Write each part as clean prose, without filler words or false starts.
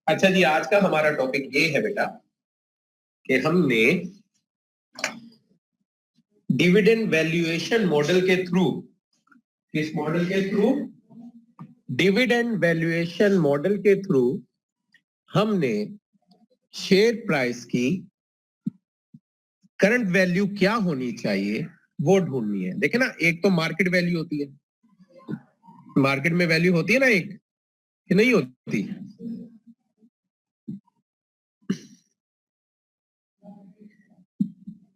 अच्छा जी, आज का हमारा टॉपिक ये है बेटा कि हमने डिविडेंड वैल्यूएशन मॉडल के थ्रू, किस मॉडल के थ्रू? डिविडेंड वैल्यूएशन मॉडल के थ्रू हमने शेयर प्राइस की करंट वैल्यू क्या होनी चाहिए वो ढूंढनी है। देखे ना, एक तो मार्केट वैल्यू होती है, मार्केट में वैल्यू होती है ना एक, कि नहीं होती?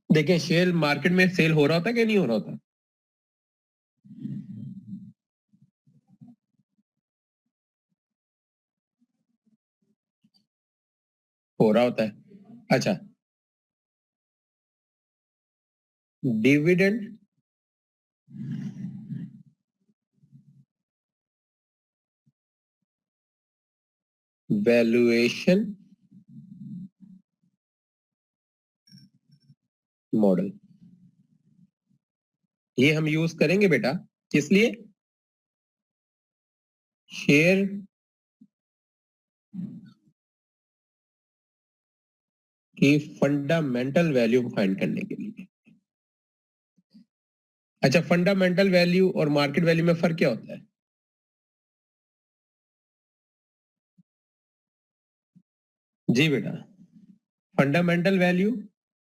देखिए, शेयर मार्केट में सेल हो रहा होता कि नहीं हो रहा होता? हो रहा होता है। अच्छा, डिविडेंड वैल्यूएशन मॉडल ये हम यूज करेंगे बेटा, किस लिए? शेयर की फंडामेंटल वैल्यू फाइंड करने के लिए। अच्छा, फंडामेंटल वैल्यू और मार्केट वैल्यू में फर्क क्या होता है? जी बेटा, फंडामेंटल वैल्यू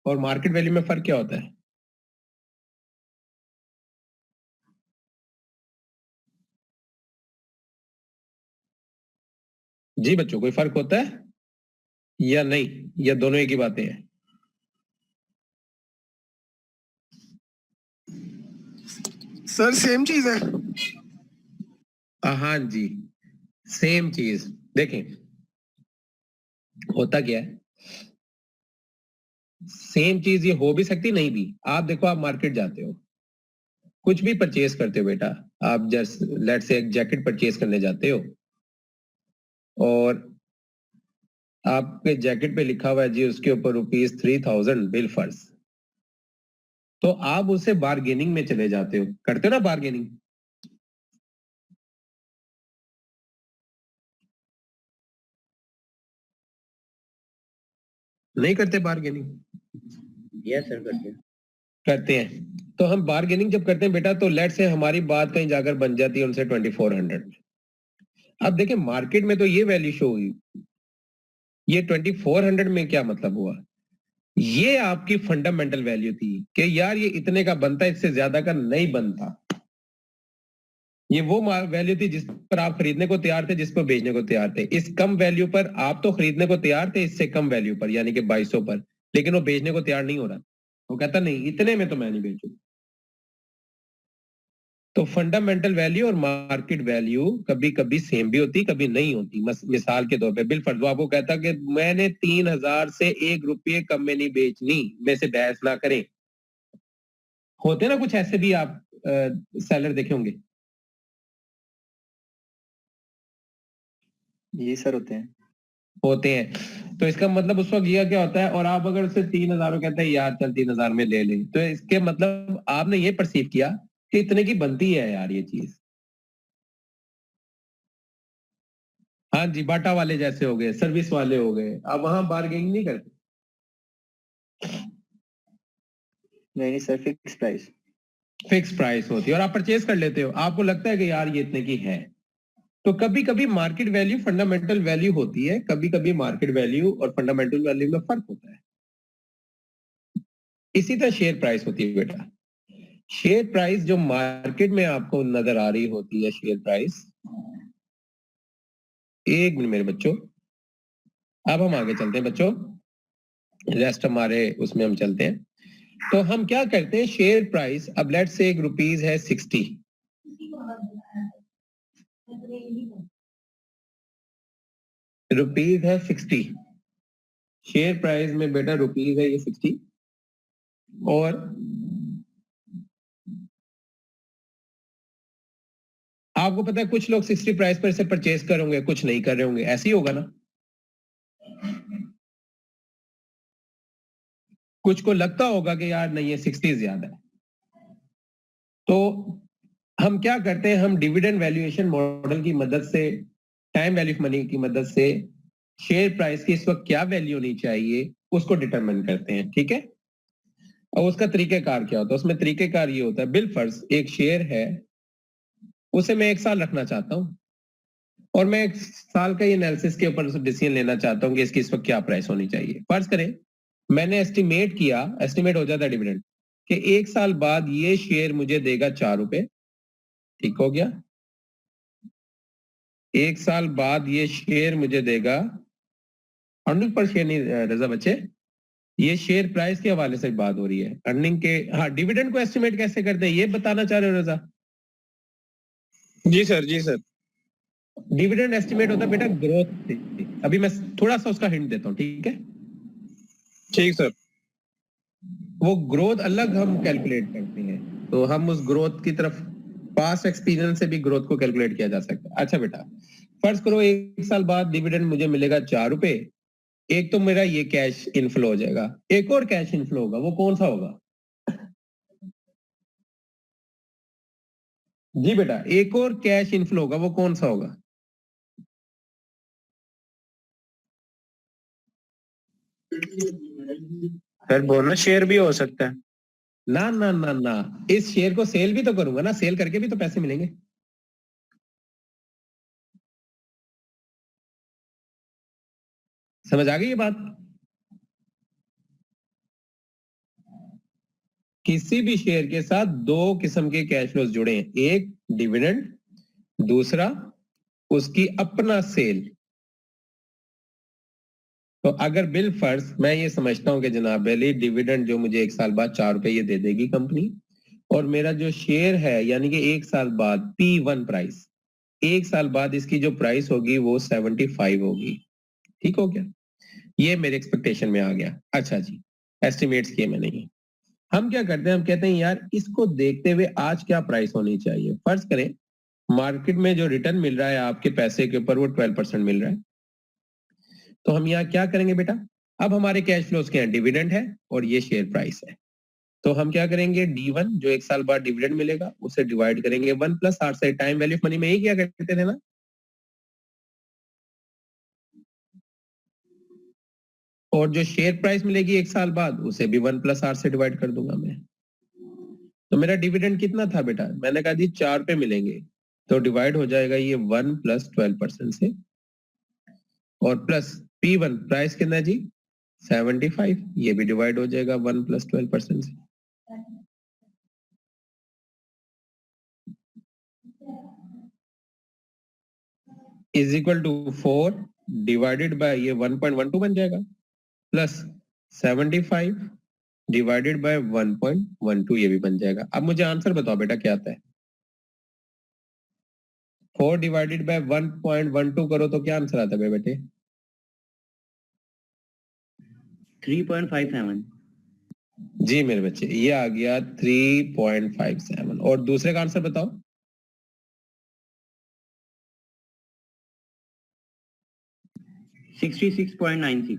और मार्केट वैल्यू में फर्क क्या होता है? जी बच्चों, कोई फर्क होता है या नहीं, या दोनों एक ही बातें हैं? सर सेम चीज है। हाँ जी, सेम चीज। देखें, होता क्या है, सेम चीज ये हो भी सकती, नहीं भी। आप देखो, आप मार्केट जाते हो, कुछ भी परचेज करते हो बेटा, आप जस्ट लेट से एक जैकेट परचेज करने जाते हो और आपके जैकेट पे लिखा हुआ है जी, उसके ऊपर ₹3000 बिल फर्ज, तो आप उसे बार्गेनिंग में चले जाते हो, करते हो ना बार्गेनिंग? नहीं करते बार्गेनिंग? यस सर, करते हैं। करते हैं। तो हम बार्गेनिंग जब करते हैं बेटा, तो लेट से हमारी बात कहीं जाकर बन जाती है उनसे 2400। अब देखिए, मार्केट में तो ये वैल्यू शो हुई, ये 2400 में क्या मतलब हुआ? ये आपकी फंडामेंटल वैल्यू थी कि यार ये इतने का बनता है, इससे ज्यादा का नहीं बनता। ये वो वैल्यू थी जिस पर आप खरीदने को तैयार थे, जिस पर बेचने को तैयार थे। इस कम वैल्यू पर आप तो खरीदने को तैयार थे, इससे कम वैल्यू पर यानी कि 2200 पर, लेकिन वो बेचने को तैयार नहीं हो रहा। वो कहता नहीं, इतने में तो मैं नहीं बेचूंगा। तो फंडामेंटल वैल्यू और मार्केट वैल्यू कभी कभी सेम भी होती, कभी नहीं होती। मिसाल के तौर पे बिल फर्ज आपको कहता कि मैंने 3000 से ₹1 कम में नहीं बेचनी, में से बहस ना करें। होते ना कुछ ऐसे भी, आप सेलर देखे होंगे। जी सर, होते हैं, तो इसका मतलब उस वक्त यह क्या होता है, और आप अगर उसे 3000 कहते हैं यार चल 3000 में ले ले, तो इसके मतलब आपने ये परसीव किया कि इतने की बनती है यार ये चीज। हाँ जी, बाटा वाले जैसे हो गए, सर्विस वाले हो गए, आप वहां बार्गेनिंग नहीं करते। नहीं sir, fix price. Fix price होती है और आप परचेज कर लेते हो, आपको लगता है कि यार ये इतने की है। तो कभी कभी मार्केट वैल्यू फंडामेंटल वैल्यू होती है, कभी कभी मार्केट वैल्यू और फंडामेंटल वैल्यू में फर्क होता है। इसी तरह शेयर प्राइस होती है बेटा। शेयर प्राइस जो मार्केट में आपको नजर आ रही होती है, शेयर प्राइस, एक मिनट मेरे बच्चों, अब हम आगे चलते हैं बच्चों, रेस्ट हमारे उसमें हम चलते हैं। तो हम क्या करते हैं, शेयर प्राइस, अब लेट से एक रुपीज है 60, रुपीज है 60, शेयर प्राइस में बेटा रुपीज है ये 60, और आपको पता है कुछ लोग 60 प्राइस पर इसे परचेज करेंगे, कुछ नहीं कर रहे होंगे, ऐसे ही होगा ना? कुछ को लगता होगा कि यार नहीं, ये 60 ज्यादा है। तो हम क्या करते हैं, हम डिविडेंड वैल्यूएशन मॉडल की मदद से, टाइम वैल्यू ऑफ मनी की मदद से शेयर प्राइस की इस वक्त क्या वैल्यू होनी चाहिए उसको डिटरमिन करते हैं, ठीक है। और उसका तरीकेकार क्या होता है, उसमें तरीकेकार ये होता है, बिल फर्ज एक शेयर है, उसे मैं 1 साल रखना चाहता हूं और मैं 1 साल का ये एनालिसिस के ऊपर डिसीजन लेना चाहता हूं कि इसकी इस वक्त क्या प्राइस होनी चाहिए। फर्ज करें मैंने एस्टिमेट हो जाता है डिविडेंड कि 1 साल बाद ये शेयर मुझे देगा 4 रुपए, ठीक हो गया। 1 साल बाद ये शेयर मुझे देगा, अर्निंग पर शेयर नहीं रजा बच्चे, ये शेयर प्राइस के हवाले से बात हो रही है, अर्निंग के। हाँ, डिविडेंड को एस्टिमेट कैसे करते हैं ये बताना चाह रहे हो रजा? जी सर, जी सर। डिविडेंड एस्टिमेट होता है बेटा ग्रोथ से। अभी मैं थोड़ा सा उसका हिंट देता हूं, ठीक है। ठीक सर। वो ग्रोथ अलग हम कैलकुलेट करते हैं, तो हम उस ग्रोथ की तरफ पास्ट एक्सपीरियंस से भी ग्रोथ को कैलकुलेट किया जा सकता है। अच्छा बेटा, फर्ज करो 1 साल बाद डिविडेंड मुझे मिलेगा 4 रुपए। एक तो मेरा ये कैश इनफ्लो हो जाएगा, एक और कैश इनफ्लो होगा, वो कौन सा होगा? जी बेटा, एक और कैश इनफ्लो होगा, वो कौन सा होगा? सर बोनस शेयर भी हो सकता है। ना ना ना ना, इस शेयर को सेल भी तो करूंगा ना, सेल करके भी तो पैसे मिलेंगे। समझ आ गई ये बात? किसी भी शेयर के साथ 2 किस्म के कैश फ्लोज जुड़े हैं, एक डिविडेंड, दूसरा उसकी अपना सेल। तो अगर बिल फर्ज मैं ये समझता हूं कि जनाब अली डिविडेंड जो मुझे 1 साल बाद 4 रुपए ये दे देगी कंपनी, और मेरा जो शेयर है यानी कि 1 साल बाद P1 प्राइस, 1 साल बाद इसकी जो प्राइस होगी वो 75 होगी, ठीक हो गया। ये मेरे एक्सपेक्टेशन में आ गया। अच्छा जी, एस्टिमेट्स किए मैंने ये। हम क्या करते हैं, हम कहते हैं यार इसको देखते हुए आज क्या प्राइस होनी चाहिए। फर्ज करें मार्केट में जो रिटर्न मिल रहा है आपके पैसे के ऊपर वो 12% मिल रहा है, तो हम यहाँ क्या करेंगे बेटा, अब हमारे कैश फ्लोज के हैं, डिविडेंड है और ये शेयर प्राइस है, तो हम क्या करेंगे, D1 जो 1 साल बाद डिविडेंड मिलेगा उसे डिवाइड करेंगे 1 + 8 से। टाइम वैल्यू ऑफ मनी में ही क्या करते थे ना, और जो शेयर प्राइस मिलेगी 1 साल बाद उसे भी 1 + 8 से डिवाइड कर दूंगा मैं। तो मेरा डिविडेंड कितना था बेटा, मैंने कहा जी 4 पे मिलेंगे, तो डिवाइड हो जाएगा ये 1 + 12% से, और प्लस P1 प्राइस कितना जी 75, ये भी डिवाइड हो जाएगा 1 + 12% से। Is equal to 4 divided by ये 1.12 बन जाएगा, प्लस 75 डिवाइडेड बाय 1.12 ये भी बन जाएगा। अब मुझे आंसर बताओ बेटा क्या आता है। 4 डिवाइडेड बाय 1.12 करो तो क्या आंसर आता है बेटे? 3.57। जी मेरे बच्चे, ये आ गया 3.57। और दूसरे का आंसर बताओ। 66.96।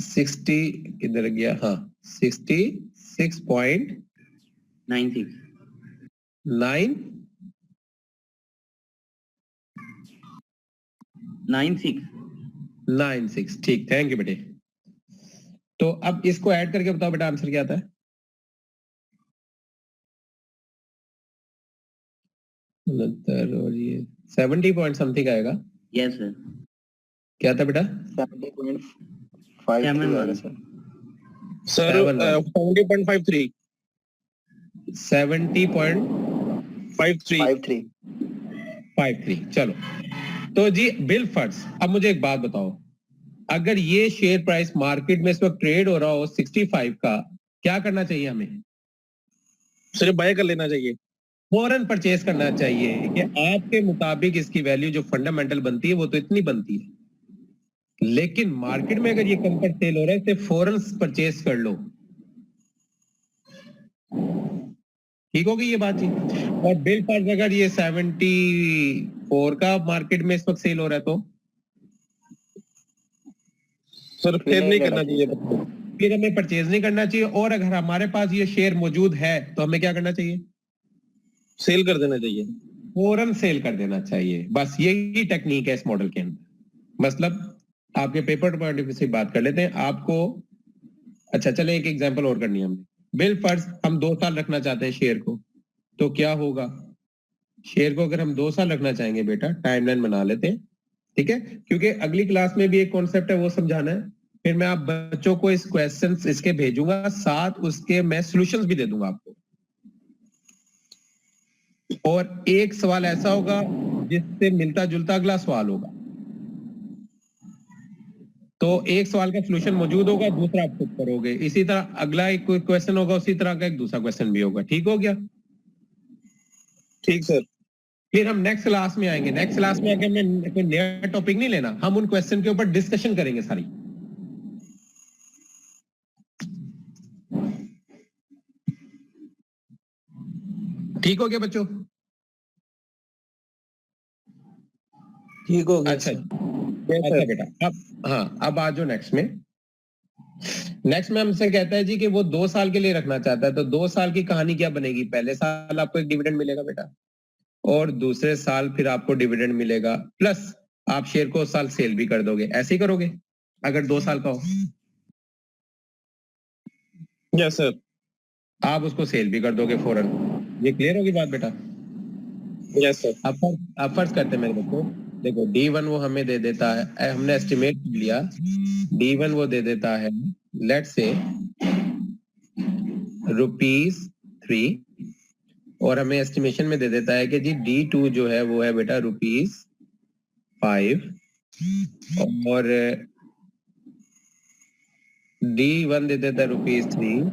60 किधर गया, हाँ 66.96 96, ठीक, थैंक यू बेटे। तो अब इसको ऐड करके बताओ बेटा आंसर क्या आता है। 69 और ये 70 पॉइंट समथिंग आएगा। Yes sir. क्या था बेटा? 70.53 सर। सर 70.53। 70.53। चलो, तो जी बिल फर्ज, अब मुझे एक बात बताओ, अगर ये शेयर प्राइस मार्केट में इस वक्त ट्रेड हो रहा हो 65 का, क्या करना चाहिए हमें? सर बाय कर लेना चाहिए। फौरन परचेज करना चाहिए कि आपके मुताबिक इसकी वैल्यू जो फंडामेंटल बनती है वो तो इतनी बनती है, लेकिन मार्केट में अगर ये कम पर सेल हो रहा है इसे फौरन परचेज कर लो, ठीक होगी ये बात जी। और बिल फर्ज अगर ये 74 का मार्केट में इस वक्त सेल हो रहा है तो सर फिर नहीं करना चाहिए। फिर हमें परचेज नहीं करना चाहिए, और अगर हमारे पास ये शेयर मौजूद है तो हमें क्या करना चाहिए? सेल कर देना चाहिए। फौरन सेल कर देना चाहिए। बस यही टेक्निक है इस मॉडल के अंदर। मतलब आपके पेपर पॉइंट ऑफ व्यू से बात कर लेते हैं आपको। अच्छा चले एक एग्जांपल और करनी है हमने। बिल फर्ज हम 2 साल रखना चाहते हैं शेयर को, तो क्या होगा? शेयर को अगर हम 2 साल रखना चाहेंगे बेटा, टाइमलाइन बना लेते हैं, ठीक है, क्योंकि अगली क्लास में भी एक कॉन्सेप्ट है वो समझाना है। फिर मैं आप बच्चों को इस क्वेश्चंस इसके भेजूंगा, साथ उसके मैं सॉल्यूशंस भी दे दूंगा आपको। और एक सवाल ऐसा होगा जिससे मिलता जुलता अगला सवाल होगा, तो एक सवाल का सॉल्यूशन मौजूद होगा, दूसरा आप खुद करोगे। इसी तरह अगला एक कोई क्वेश्चन होगा, उसी तरह का एक दूसरा क्वेश्चन भी होगा। ठीक हो गया? ठीक सर। फिर हम नेक्स्ट क्लास में आएंगे। नेक्स्ट क्लास में आके हमें कोई नया टॉपिक नहीं लेना, हम उन क्वेश्चन के ऊपर डिस्कशन करेंगे सारी। ठीक हो गया बच्चों? ठीक हो गया अच्छा सर। अच्छा बेटा, अब हाँ अब आ जाओ नेक्स्ट में। नेक्स्ट में हमसे कहता है जी कि वो 2 साल के लिए रखना चाहता है, तो 2 साल की कहानी क्या बनेगी? पहले साल आपको एक डिविडेंड मिलेगा बेटा, और दूसरे साल फिर आपको डिविडेंड मिलेगा, प्लस आप शेयर को उस साल सेल भी कर दोगे। ऐसे ही करोगे अगर 2 साल का हो? Yes sir. आप उसको सेल भी कर दोगे फौरन। ये क्लियर होगी बात बेटा? Yes sir. अब फर्ज करते हैं मेरे बच्चों, देखो D1 वो हमें दे देता है, हमने एस्टिमेट लिया, D1 वो दे देता है लेट से ₹3, और हमें एस्टिमेशन में दे देता है कि जी D2 जो है वो है बेटा ₹5, और D1 दे देता है ₹3,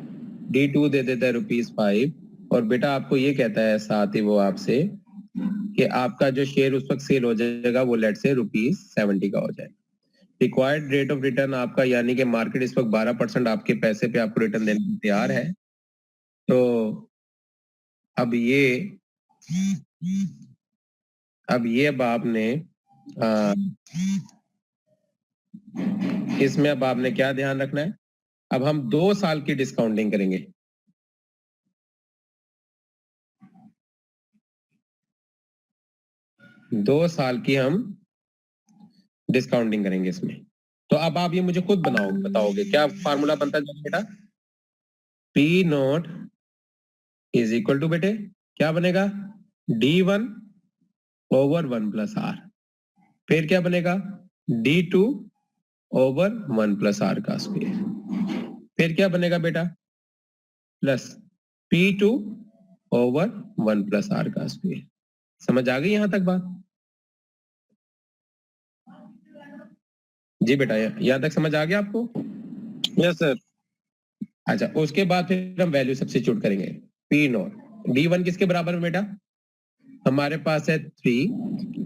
D2 दे देता है ₹5, और बेटा आपको ये कहता है साथ ही वो आपसे कि आपका जो शेयर उस वक्त सेल हो जाएगा वो लेट से ₹70 का हो जाए। रिक्वायर्ड रेट ऑफ रिटर्न आपका, यानी कि मार्केट इस वक्त 12% आपके पैसे पे आपको रिटर्न देने को तैयार है। तो अब अब आपने इसमें अब आपने क्या ध्यान रखना है? अब हम 2 साल की डिस्काउंटिंग करेंगे। दो साल की हम डिस्काउंटिंग करेंगे इसमें। तो अब आप ये मुझे खुद बताओगे क्या फार्मूला बनता है बेटा? P nought is equal to बेटे क्या बनेगा? D1 over 1 plus R। फिर क्या बनेगा? D2 ओवर 1 प्लस R का स्क्वायर। फिर क्या बनेगा बेटा? Plus P2 over 1 plus R का स्क्वायर। समझ आ गई यहां तक बात? जी बेटा यहां तक समझ आ गया आपको? Yes sir. अच्छा उसके बाद फिर हम वैल्यू सब्स्टिट्यूट करेंगे। P नॉट D1 किसके बराबर है बेटा? हमारे पास है 3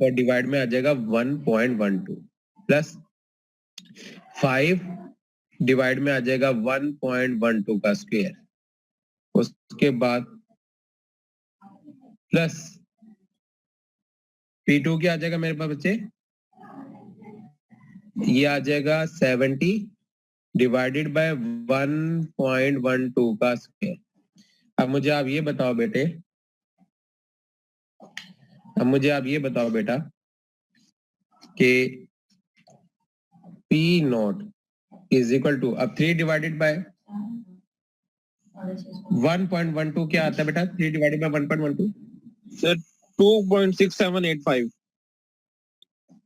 और डिवाइड में आ जाएगा 1.12 प्लस 5 डिवाइड में आ जाएगा 1.12 का स्क्वायर। उसके बाद प्लस P2 क्या आ जाएगा मेरे पास बच्चे? ये आ जाएगा 70 डिवाइडेड बाय 1.12 का स्क्वायर। अब मुझे आप ये बताओ बेटे, बेटा कि P nought is equal to, अब 3 डिवाइडेड बाय 1.12 क्या आता है बेटा? 3 डिवाइडेड बाय 1.12 सर 2.6785।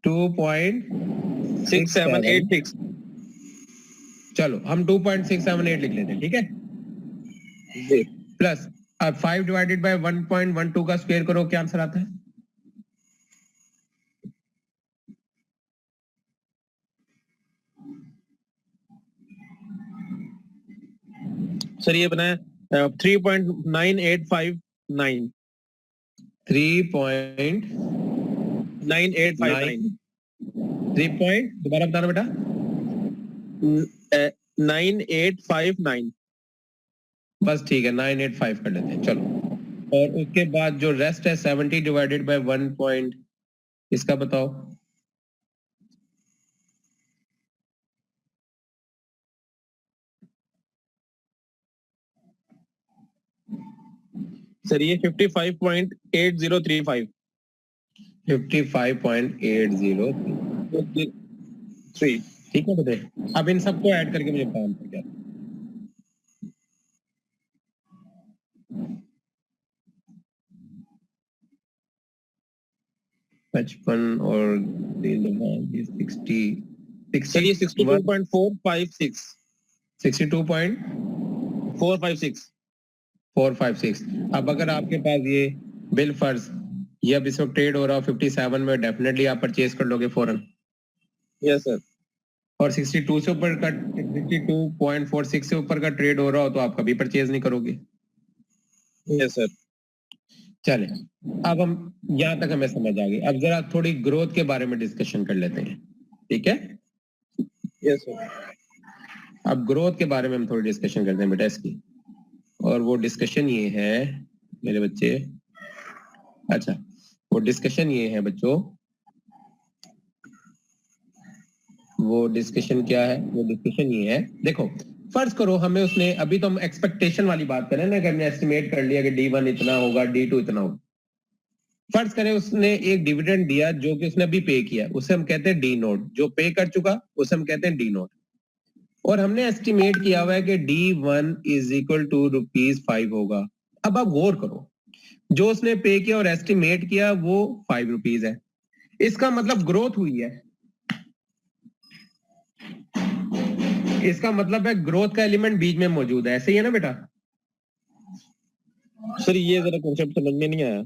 2.6786। चलो हम 2.678 लिख लेते हैं, ठीक है? जी प्लस अब 5 डिवाइडेड बाय 1.12 का स्क्वायर करो, क्या आंसर आता है? सर ये बना है 3.9859। 3.9 दोबारा बताना बेटा। 9859। बस ठीक है 985 कर लेते हैं चलो। और उसके बाद जो रेस्ट है 70 डिवाइडेड बाय 1 पॉइंट, इसका बताओ। सर ये 55.8035। 55.80 3. ठीक है बेटे, अब इन सबको ऐड करके मुझे बताओ आंसर क्या है। 55 और 60 सर ये 62.456. 62.456। 456. अब अगर आपके पास ये बिल फर्ज ये अब इस वक्त ट्रेड हो रहा हो 57 में, डेफिनेटली आप परचेज कर लोगे फौरन। Yes sir. और 62 से ऊपर का 62.46 से ऊपर का ट्रेड हो रहा हो तो आप कभी परचेज नहीं करोगे। Yes sir. चले, अब हम यहां तक हमें समझ आ गई। अब जरा थोड़ी ग्रोथ के बारे में डिस्कशन कर लेते हैं, ठीक है। Yes sir. अब ग्रोथ के बारे में हम थोड़ी डिस्कशन करते हैं बेटा इसकी, और वो डिस्कशन ये है मेरे बच्चे, अच्छा वो डिस्कशन ये है बच्चों, वो डिस्कशन क्या है, वो डिस्कशन ये है, देखो फर्ज करो हमें उसने, अभी तो हम एक्सपेक्टेशन वाली बात करें ना, कि हमने एस्टिमेट कर लिया कि D1 इतना होगा, D2 इतना होगा। फर्ज करें उसने एक डिविडेंड दिया जो कि उसने अभी पे किया, उसे हम कहते हैं डी नोट। जो पे कर चुका उसे हम कहते हैं डी नोट। और हमने एस्टिमेट किया हुआ है कि D1 इज इक्वल टू ₹5 होगा। अब आप गौर करो, जो उसने पे किया और एस्टिमेट किया वो ₹5 है। इसका मतलब ग्रोथ हुई है, इसका मतलब है ग्रोथ का एलिमेंट बीच में मौजूद है। ऐसे ही है ना बेटा? सर ये जरा कॉन्सेप्ट समझ में नहीं आया।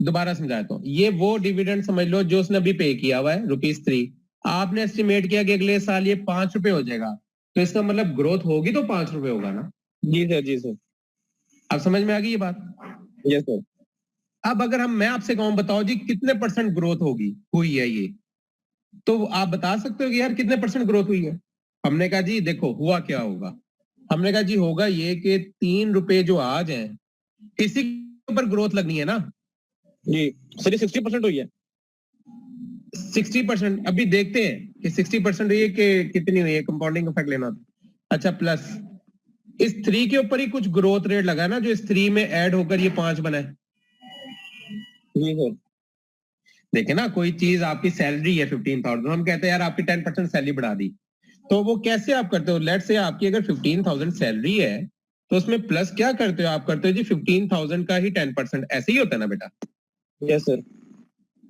दोबारा समझाता हूं, ये वो डिविडेंड समझ लो जो उसने अभी पे किया हुआ है ₹3। आपने एस्टिमेट किया कि अगले साल ये ₹5 हो जाएगा, तो इसका मतलब ग्रोथ होगी तो ₹5 होगा ना। जी सर, जी सर। अब समझ में आ गई ये बात? Yes sir. अब अगर मैं आपसे कहूं बताओ जी कितने % ग्रोथ होगी, हुई है ये, तो आप बता सकते हो कि यार कितने % ग्रोथ हुई है। हमने कहा जी देखो हुआ क्या होगा, हमने कहा जी होगा ये कि ₹3 जो आज हैं इसी के ऊपर ग्रोथ लगनी है ना जी सर, ये 60% हुई है। 60%। अभी देखते हैं कि 60% हुई है कि कितनी हुई है, कंपाउंडिंग इफेक्ट लेना था। अच्छा, प्लस इस 3 के ऊपर ही कुछ ग्रोथ रेट लगा ना, जो इस 3 में ऐड होकर ये 5 बना है। जी सर। देखे ना, कोई चीज आपकी सैलरी है 15,000, हम कहते हैं यार आपकी 10% सैलरी बढ़ा दी, तो वो कैसे आप करते हो? लेट से आपकी अगर 15,000 सैलरी है तो उसमें प्लस क्या करते हो आप? करते हो जी 15,000 का ही 10%। ऐसे ही होता है ना बेटा? Yes sir.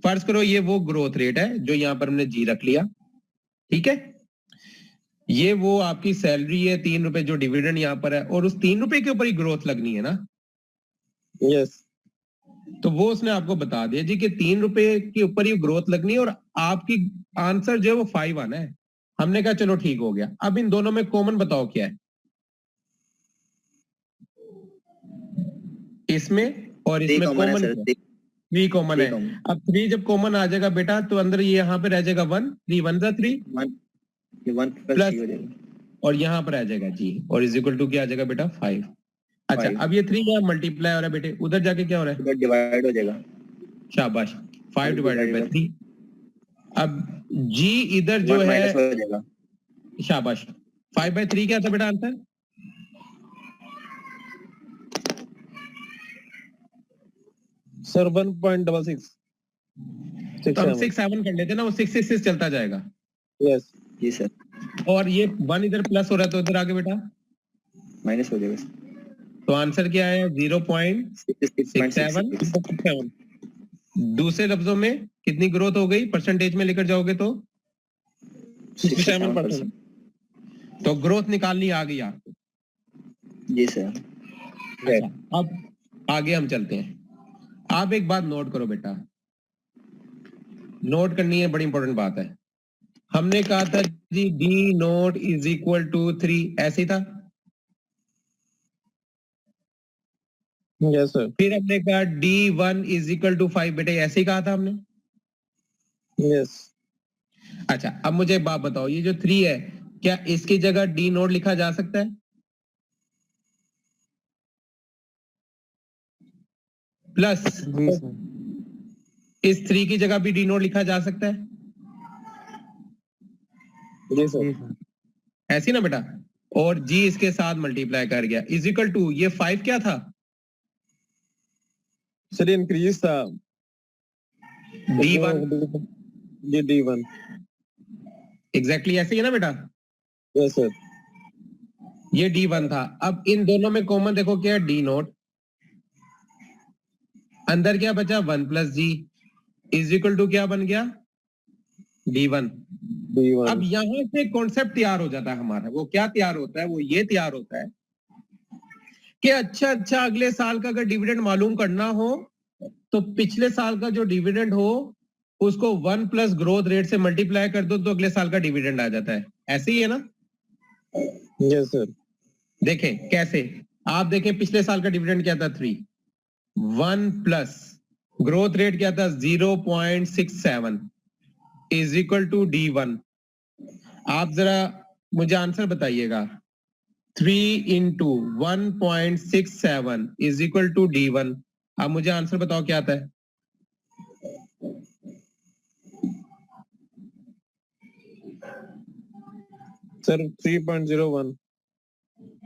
फर्ज करो ये वो ग्रोथ रेट है जो यहाँ पर हमने जी रख लिया, ठीक है। ये वो आपकी सैलरी है ₹3 जो डिविडेंड यहाँ पर है, और उस ₹3 के ऊपर ही ग्रोथ लगनी है ना। यस। तो वो उसने आपको बता दिया जी कि ₹3 के ऊपर ही ग्रोथ लगनी है, और आपकी आंसर जो है वो 5 आना है। हमने कहा चलो ठीक हो गया। अब इन दोनों में कॉमन बताओ क्या है, इसमें और इसमें कॉमन क्या है? 3 कॉमन है। अब 3 जब कॉमन आ जाएगा बेटा तो अंदर ये यहाँ पे रह जाएगा 1, 3 1 जा 3 प्लस, और यहाँ पर आ जाएगा जी, और इज इक्वल टू क्या आ जाएगा बेटा? 5। अच्छा, अब ये 3 यहाँ मल्टीप्लाई हो रहा है बेटे, उधर जाके क्या हो रहा है? डिवाइड हो जाएगा। शाबाश, 5 डिवाइडेड बाई 3। अब जी इधर जो है, हो जाएगा। शाबाश, 5/3 क्या था बेटा आंसर? सर 1.66। तो हम 6 7 कर लेते ना, वो 6 6 6 चलता जाएगा। यस जी सर। और ये 1 इधर प्लस हो रहा है तो इधर आगे बेटा माइनस हो जाएगा। तो आंसर क्या है? 0.67। दूसरे लफ्जों में कितनी ग्रोथ हो गई? परसेंटेज में लेकर जाओगे तो 67%। तो ग्रोथ निकालनी आ गई आपको। जी सर। अच्छा, अब आगे हम चलते हैं। आप एक बात नोट करो बेटा, नोट करनी है, बड़ी इंपॉर्टेंट बात है। हमने कहा था जी D nought is equal to 3, ऐसे ही था। Yes sir. फिर हमने कहा D1 इज इक्वल टू 5, बेटे ऐसे ही कहा था हमने। यस। अच्छा, अब मुझे एक बात बताओ, ये जो 3 है क्या इसकी जगह डी नोट लिखा जा सकता है? प्लस इस 3 की जगह भी डी नोट लिखा जा सकता है? जी सर। ऐसी ना बेटा, और जी इसके साथ मल्टीप्लाई कर गया इज इक्वल टू, ये 5 क्या था? सर ये इंक्रीज था। D1। जी D1। एग्जैक्टली ऐसे ही है ना बेटा? यस सर, ये D1 था। अब इन दोनों में कॉमन देखो क्या है, D नोट, अंदर क्या बचा 1 plus g is equal to क्या बन गया D1। D1 अब यहां से कॉन्सेप्ट तैयार हो जाता है हमारा। वो क्या तैयार होता है? वो ये तैयार होता है कि अच्छा अगले साल का अगर डिविडेंड मालूम करना हो तो पिछले साल का जो डिविडेंड हो उसको 1 प्लस ग्रोथ रेट से मल्टीप्लाई कर दो तो अगले साल का डिविडेंड आ जाता है। ऐसे ही है ना? यस सर, देखें कैसे, आप देखें पिछले साल का डिविडेंड क्या था 3, 1 प्लस ग्रोथ रेट क्या था 0.67 इज इक्वल टू D1। आप जरा मुझे आंसर बताइएगा, 3 into 1.67 is equal to D1। आप मुझे आंसर बताओ क्या आता है? सर 3.01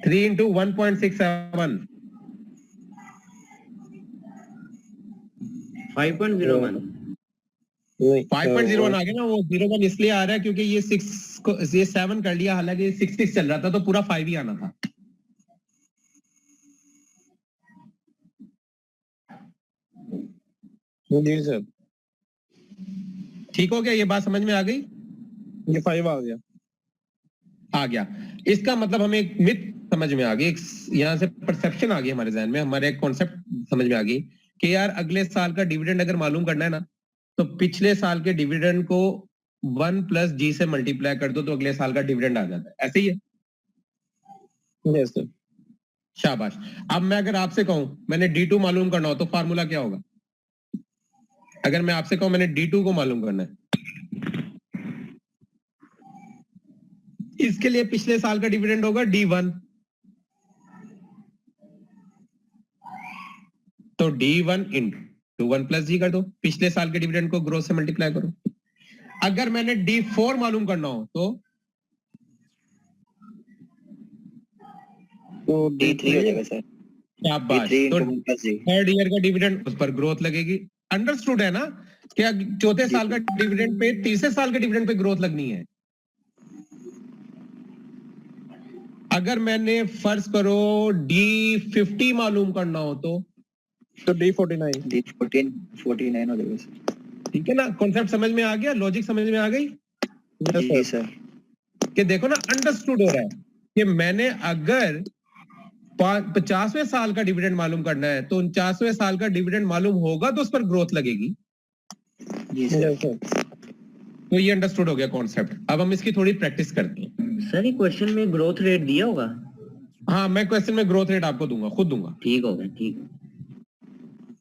3 इंटू 1.67 5.01 नहीं 5.01 आ गया ना। वो 01 इसलिए आ रहा है क्योंकि ये 6 को ये 7 कर लिया, हालांकि 6 चल रहा था तो पूरा 5 ही आना था। जी सर, ठीक हो गया? ये बात समझ में आ गई? ये 5 आ गया। आ गया। इसका मतलब हमें एक मिथ समझ में आ गई, यहाँ से परसेप्शन आ गई हमारे जहन में, हमारे एक कॉन्सेप्ट समझ में आ गई कि यार अगले साल का डिविडेंड अगर मालूम करना है ना तो पिछले साल के डिविडेंड को 1 प्लस जी से मल्टीप्लाई कर दो तो अगले साल का डिविडेंड आ जाता है। ऐसे ही है? यस सर, शाबाश। अब मैं अगर आपसे कहूं मैंने D2 मालूम करना हो तो फार्मूला क्या होगा? अगर मैं आपसे कहूं मैंने D2 को मालूम करना है, इसके लिए पिछले साल का डिविडेंड होगा D1। तो D1 इंटू 1 प्लस जी कर दो, पिछले साल के डिविडेंड को ग्रोथ से मल्टीप्लाई करो। अगर मैंने D4 मालूम करना हो तो D3 हो जाएगा सर। शाबाश। D3 तो into 1 plus G। Third year का डिविडेंड उस पर ग्रोथ लगेगी। अंडरस्टूड है ना? क्या चौथे साल का डिविडेंड पे तीसरे साल के डिविडेंड पे ग्रोथ लगनी है। अगर मैंने फर्ज करो D50 मालूम करना हो तो D49 D14 49 हो जाएगा सर। ठीक है ना? कॉन्सेप्ट समझ में आ गया, लॉजिक समझ में आ गई यस जी सर, सर। कि देखो ना, अंडरस्टूड हो रहा है कि मैंने अगर 50वें साल का डिविडेंड मालूम करना है तो 49वें साल का डिविडेंड मालूम होगा तो उस पर ग्रोथ लगेगी। जी सर। यस सर, तो ये अंडरस्टूड हो गया कॉन्सेप्ट। अब हम इसकी थोड़ी प्रैक्टिस करते हैं। सर ये क्वेश्चन में ग्रोथ रेट दिया होगा? हाँ, मैं क्वेश्चन में ग्रोथ रेट आपको दूंगा, खुद दूंगा। ठीक हो गया, ठीक है।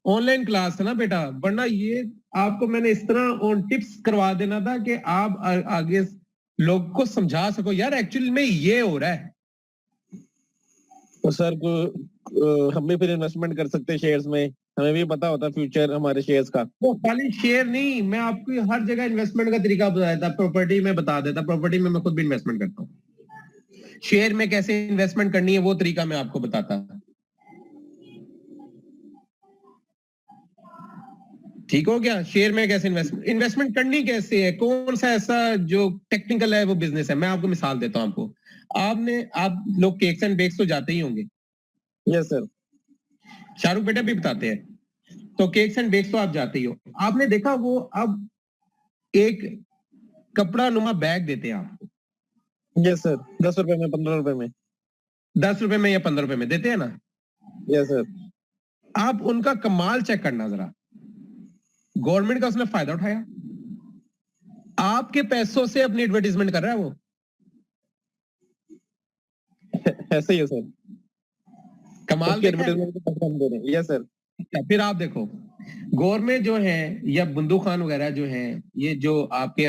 ऑनलाइन क्लास है ना बेटा, वरना ये आपको मैंने इस तरह ऑन टिप्स करवा देना था कि आप आगे लोग को समझा सको यार एक्चुअली में ये हो रहा है। तो सर हम भी फिर इन्वेस्टमेंट कर सकते हैं शेयर्स में, हमें भी पता होता है फ्यूचर हमारे शेयर्स का। वो खाली शेयर नहीं, मैं आपको हर जगह इन्वेस्टमेंट का तरीका बता देता, प्रॉपर्टी में बता देता, प्रॉपर्टी में मैं खुद भी इन्वेस्टमेंट करता हूँ। शेयर में कैसे इन्वेस्टमेंट करनी है वो तरीका मैं आपको बताता। ठीक हो गया? शेयर में कैसे इन्वेस्टमेंट करनी कैसे है, कौन सा ऐसा जो टेक्निकल है वो बिजनेस है। मैं आपको मिसाल देता हूं। आप लोग केक्स एंड बेक्स तो जाते ही होंगे। यस सर, शाहरुख बेटा भी बताते हैं। तो केक्स एंड बेक्स तो आप जाते ही हो। आपने देखा वो अब एक कपड़ा नुमा बैग देते हैं आपको। यस सर, 10 रुपए में 15 रुपए में। 10 रुपए में या 15 रुपए में देते हैं ना। यस सर, आप उनका कमाल चेक करना जरा। गवर्नमेंट का उसने फायदा उठाया, आपके पैसों से अपनी एडवर्टीजमेंट कर रहा है वो। ऐसे ही है सर, कमाल उसकी देखा है? एडवर्टाइजमेंट के पैसे हम दे रहे हैं। यस सर, फिर आप देखो गवर्नमेंट जो है या बंदू खान वगैरह जो है, ये जो आपके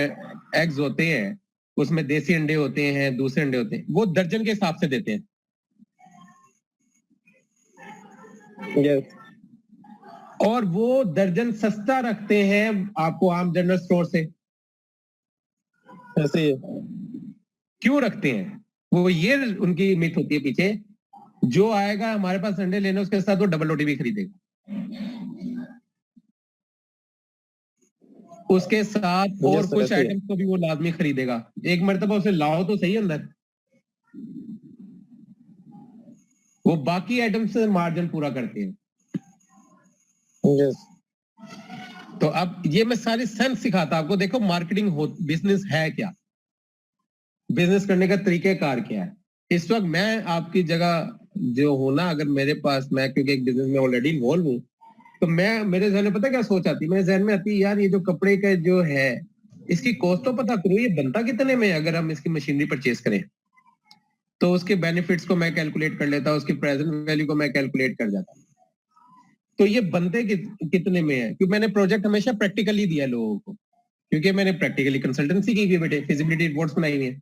एग्स होते हैं उसमें देसी अंडे होते हैं, दूसरे अंडे होते हैं, वो दर्जन के हिसाब से देते हैं। यस, और वो दर्जन सस्ता रखते हैं आपको आम जनरल स्टोर से। ऐसे ही है। क्यों रखते हैं? वो ये उनकी मिथ होती है पीछे, जो आएगा हमारे पास अंडे लेने उसके साथ वो डबल रोटी भी खरीदेगा। उसके साथ और Yes, sir, कुछ ऐसे ही है। आइटम्स को भी वो लाजमी खरीदेगा। एक मर्तबा उसे लाओ तो सही अंदर, वो बाकी आइटम्स से मार्जिन पूरा करते हैं। Yes. तो अब ये मैं सारी सेंस सिखाता आपको। देखो मार्केटिंग हो, बिजनेस है क्या, बिजनेस करने का तरीकेकार क्या है। इस वक्त मैं आपकी जगह जो हूं ना, अगर मेरे पास, मैं क्योंकि एक बिजनेस में ऑलरेडी इन्वॉल्व हूँ, तो मैं, मेरे जहन में पता क्या सोच आती है, मेरे जहन में आती है यार ये जो कपड़े का जो है इसकी कॉस्ट तो पता करो, ये बनता कितने में है अगर हम इसकी मशीनरी परचेज करें। तो उसके बेनिफिट्स को मैं कैलकुलेट कर लेता हूँ, उसकी प्रेजेंट वैल्यू को मैं कैलकुलेट कर जाता हूँ। तो ये बनते कितने में है, क्योंकि मैंने प्रोजेक्ट हमेशा प्रैक्टिकली दिया लोगों को, क्योंकि मैंने प्रैक्टिकली कंसल्टेंसी की हुई है बेटे, फिजिबिलिटी रिपोर्ट्स बनाई हुई है।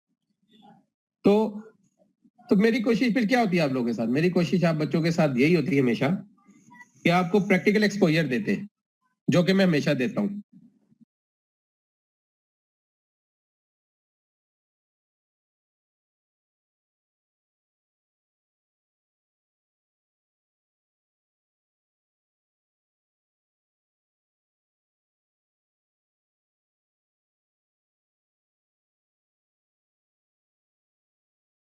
तो मेरी कोशिश फिर क्या होती है आप लोगों के साथ, मेरी कोशिश आप बच्चों के साथ यही होती है हमेशा कि आपको प्रैक्टिकल एक्सपोजर देते हैं, जो कि मैं हमेशा देता हूँ।